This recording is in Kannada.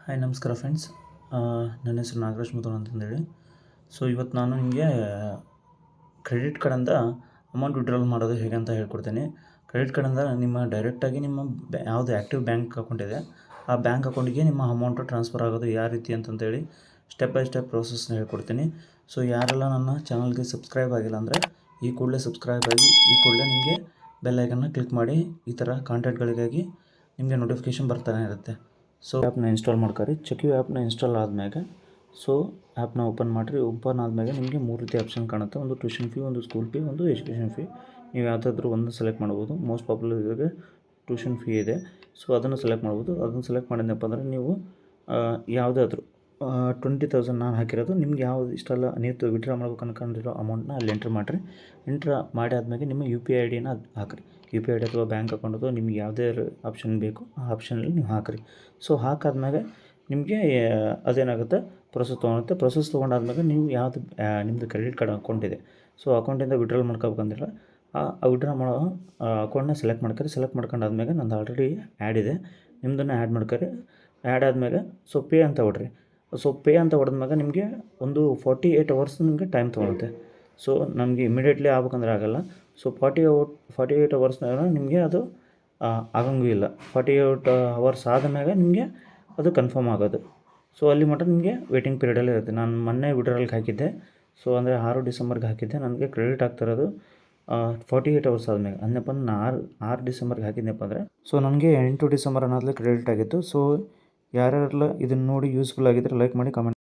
ಹಾಯ್ ನಮಸ್ಕಾರ ಫ್ರೆಂಡ್ಸ್. ನನ್ನ ಹೆಸರು ನಾಗರಾಜ್ ಮುದೋಳ್ ಅಂತಂದೇಳಿ. ಸೊ ಇವತ್ತು ನಾನು ನಿಮಗೆ ಕ್ರೆಡಿಟ್ ಕಾರ್ಡಿಂದ ಅಮೌಂಟ್ ವಿಡ್ರಾಲ್ ಮಾಡೋದು ಹೇಗೆ ಅಂತ ಹೇಳ್ಕೊಡ್ತೀನಿ. ಕ್ರೆಡಿಟ್ ಕಾರ್ಡಿಂದ ನಿಮ್ಮ ಡೈರೆಕ್ಟಾಗಿ ನಿಮ್ಮ ಯಾವುದು ಆ್ಯಕ್ಟಿವ್ ಬ್ಯಾಂಕ್ ಅಕೌಂಟ್ ಇದೆ ಆ ಬ್ಯಾಂಕ್ ಅಕೌಂಟಿಗೆ ನಿಮ್ಮ ಅಮೌಂಟು ಟ್ರಾನ್ಸ್ಫರ್ ಆಗೋದು ಯಾವ ರೀತಿ ಅಂತಂತೇಳಿ ಸ್ಟೆಪ್ ಬೈ ಸ್ಟೆಪ್ ಪ್ರೋಸೆಸ್ನ ಹೇಳ್ಕೊಡ್ತೀನಿ. ಸೊ ಯಾರೆಲ್ಲ ನನ್ನ ಚಾನಲ್ಗೆ ಸಬ್ಸ್ಕ್ರೈಬ್ ಆಗಿಲ್ಲ ಅಂದರೆ ಈ ಕೂಡಲೇ ಸಬ್ಸ್ಕ್ರೈಬ್ ಆಗಿ ಈ ಕೂಡಲೇ ನಿಮಗೆ ಬೆಲ್ ಐಕನ್ನ ಕ್ಲಿಕ್ ಮಾಡಿ. ಈ ಥರ ಕಾಂಟೆಂಟ್ಗಳಿಗಾಗಿ ನಿಮಗೆ ನೋಟಿಫಿಕೇಷನ್ ಬರ್ತಾನೆ ಇರುತ್ತೆ. ಸೊ ಆ್ಯಪ್ನ ಇನ್ಸ್ಟಾಲ್ ಮಾಡ್ಕೊರಿ. ಚೆಕ್ಯೂ ಆ್ಯಪ್ನ ಇನ್ಸ್ಟಾಲ್ ಆದಮೇಲೆ ಸೊ ಆ್ಯಪ್ನ ಓಪನ್ ಮಾಡಿರಿ. ಓಪನ್ ಆದಮೇಲೆ ನಿಮಗೆ 3 ರೀತಿ ಆಪ್ಷನ್ ಕಾಣುತ್ತೆ. ಒಂದು ಟ್ಯೂಷನ್ ಫೀ, ಒಂದು ಸ್ಕೂಲ್ ಫೀ, ಒಂದು ಎಜುಕೇಷನ್ ಫೀ. ನೀವು ಯಾವುದಾದ್ರೂ ಒಂದು ಸೆಲೆಕ್ಟ್ ಮಾಡ್ಬೋದು. ಮೋಸ್ಟ್ ಪಾಪ್ಯುಲರ್ ಇದ್ದರೆ ಟ್ಯೂಷನ್ ಫೀ ಇದೆ. ಸೊ ಅದನ್ನು ಸೆಲೆಕ್ಟ್ ಮಾಡ್ಬೋದು. ಅದನ್ನು ಸೆಲೆಕ್ಟ್ ಮಾಡಿದ್ನಪ್ಪ ಅಂದರೆ ನೀವು ಯಾವುದಾದ್ರೂ 20,000 ನಾನು ಹಾಕಿರೋದು. ನಿಮ್ಗೆ ಯಾವ್ದು ಇಷ್ಟ ಅಲ್ಲ ನೀವು ವಿಡ್ರಾ ಮಾಡ್ಬೇಕು ಅನ್ಕೊಂಡಿರೋ ಅಮೌಂಟ್ನ ಅಲ್ಲಿ ಎಂಟ್ರ್ ಮಾಡಿರಿ. ಎಂಟ್ರ್ ಮಾಡಿ ಆದಮೇಲೆ ನಿಮ್ಮ UPI ID ನ ಹಾಕಿರಿ. UPI ID ಅಥವಾ ಬ್ಯಾಂಕ್ ಅಕೌಂಟು ನಿಮ್ಗೆ ಯಾವುದೇ ಆಪ್ಷನ್ ಬೇಕು ಆ ಆಪ್ಷನಲ್ಲಿ ನೀವು ಹಾಕಿರಿ. ಸೊ ಹಾಕಾದ್ಮೇಲೆ ನಿಮಗೆ ಅದೇನಾಗುತ್ತೆ ಪ್ರೊಸೆಸ್ ತೊಗೊಳುತ್ತೆ. ಪ್ರೊಸೆಸ್ ತೊಗೊಂಡಾದ್ಮೇಲೆ ನೀವು ಯಾವುದು ನಿಮ್ಮದು ಕ್ರೆಡಿಟ್ ಕಾರ್ಡ್ ಅಕೌಂಟ್ ಇದೆ ಸೊ ಅಕೌಂಟಿಂದ ವಿಡ್ರಾಲ್ ಮಾಡ್ಕೋಬೇಕಂದಿಲ್ಲ ಆ ವಿಡ್ರಾ ಮಾಡೋ ಅಕೌಂಟ್ನ ಸೆಲೆಕ್ಟ್ ಮಾಡ್ಕೊರಿ. ಸೆಲೆಕ್ಟ್ ಮಾಡ್ಕೊಂಡಾದ್ಮೇಲೆ ನಂದು ಆಲ್ರೆಡಿ ಆ್ಯಡ್ ಇದೆ, ನಿಮ್ಮದನ್ನು ಆ್ಯಡ್ ಮಾಡ್ಕೊರಿ. ಆ್ಯಡ್ ಆದಮೇಲೆ ಸೊ ಪೇ ಅಂತ ಹೊಡ್ರಿ. ಸೊ ಪೇ ಅಂತ ಹೊಡೆದ್ಮೇಲೆ ನಿಮಗೆ ಒಂದು 48 ಅವರ್ಸ್ ನಿಮಗೆ ಟೈಮ್ ತೊಗೊಳುತ್ತೆ. ಸೊ ನಮಗೆ ಇಮಿಡಿಯೇಟ್ಲಿ ಆಗ್ಬೇಕಂದ್ರೆ ಆಗೋಲ್ಲ. ಸೊ 48 ಅವರ್ಸ್ನಾಗ ನಿಮಗೆ ಅದು ಆಗಂಗೂ ಇಲ್ಲ. 48 ಅವರ್ಸ್ ಆದಮೇಲೆ ನಿಮಗೆ ಅದು ಕನ್ಫರ್ಮ್ ಆಗೋದು. ಸೊ ಅಲ್ಲಿ ಮಟ್ಟ ನಿಮಗೆ ವೇಟಿಂಗ್ ಪೀರಿಯಡಲ್ಲೇ ಇರುತ್ತೆ. ನಾನು ಮೊನ್ನೆ ವಿಡ್ರಾಲ್ಗೆ ಹಾಕಿದ್ದೆ. ಸೊ ಅಂದರೆ 6 ಡಿಸೆಂಬರ್ಗೆ ಹಾಕಿದ್ದೆ. ನನಗೆ ಕ್ರೆಡಿಟ್ ಆಗ್ತಿರೋದು 48 ಅವರ್ಸ್ ಆದಮೇಲೆ. ಅಂದಪ್ಪ ನಾನು 6 ಡಿಸೆಂಬರ್ಗೆ ಹಾಕಿದ್ನಪ್ಪ ಅಂದರೆ ಸೊ ನನಗೆ 8 ಡಿಸೆಂಬರ್ ಅನ್ನೋದ್ರಲ್ಲಿ ಕ್ರೆಡಿಟ್ ಆಗಿತ್ತು. ಸೊ ಯಾರ್ಯಾರೆಲ್ಲ ಇದನ್ನು ನೋಡಿ ಯೂಸ್ಫುಲ್ ಆಗಿದ್ದರೆ ಲೈಕ್ ಮಾಡಿ, ಕಮೆಂಟ್